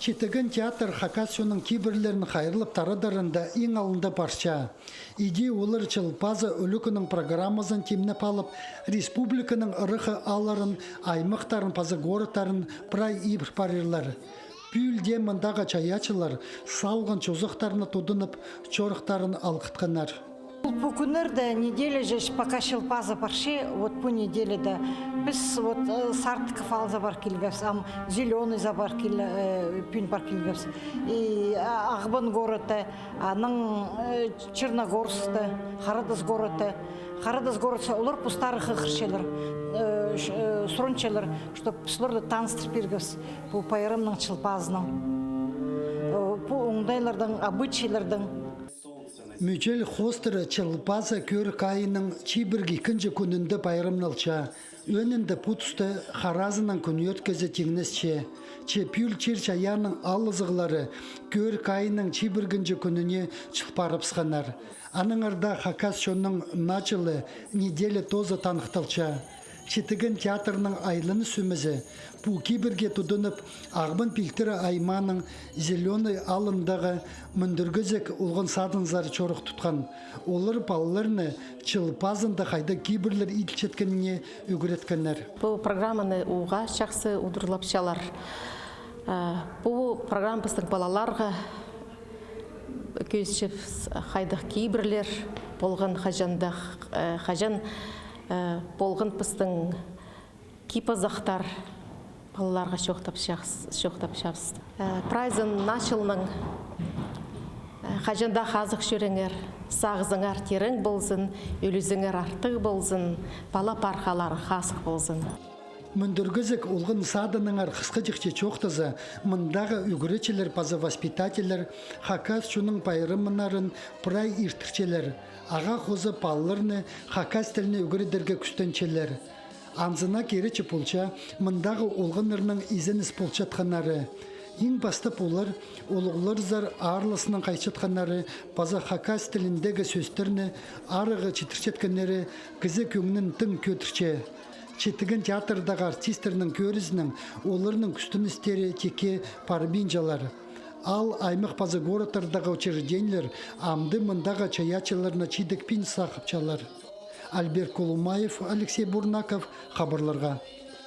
Читеген театр хакасионың кейбірлерін қайырлып тарадарында ең алында барша. Иде олар чылпазы өлікінің программазын темнеп алып, республиканың ырықы аларын, аймақтарын, пазы городтарын прай ибір парырлар. Пүлде мындағы чаячылар салғын чозықтарына тудынып, чорықтарын алқытқанар. По күнерде неделя же пока шелпаза парши, вот по неделе да без вот сартков ал забар килгевс, ам зеленый забар кил пин пар килгевс. И Ахбан города, аның Черногорскта, Харадас города, улар по старых хрщелер, срончелер, чтоб слорда танстр пиргевс по пайрамның шелпазның, по уңдайлардан, обычайлардан. Мүчел хостыры чылпазы көр кайының чибіргі күнжі күнінді байрымналча, өнінді пұтысты харазынан күн өткізі теңнесче, че пүл черчаяның алызығылары көр кайының чибіргінжі күніне чылпарыпсқанар. Аныңырда хакасшонның начылы неделі тозы танықталча. Читеген театрның айлыны сүмізі, бұл кибірге тұдынып, ағбын пілтірі айманың зеленый алындағы мүндіргізік ұлғын садынзары чорық тұтқан. Олар балаларыны чылпазында қайда кибірлер итчеткеніне үгіреткенлер. Бұл программаны уға шақсы ұдырлапшалар. Бұл программ біздің балаларға көзшіп қайдақ кибірлер болған қажан болғын пыстың кипазақтар балаларға шоқтап шағыз. Прайзын начылның қажанда қазық шөреңер, сағызыңар терің болзын, өлізіңер артық болзын, бала парқалары қасық болзын. Мүндіргізік ұлғын садыныңар қысқы жықче чоқтызы, мұндағы үгіречелер, пазы воспитателер, хакас шуның пайрымынарын прай иртікчелер, аға қозы паллырны хакас тіліне үгіредерге күстенчелер. Анзына керечі пұлча, мұндағы ұлғынырның изеніс пұлчатқанары. Ең бастап олар, олығылар зар арлысының қайшатқанары, пазы хакас тіліндегі сөздерні арығы читірчеткенері кізі көңнің тың көтірче. Четтіген театрдағы артистерінің көрізінің оларының күстіністері теке парбинжалар. Ал аймақ пазы городтардағы учреждениялар амды мындағы чаячыларына чидік пин сақыпчалар. Альберт Колумаев, Алексей Бурнаков, хабарларға.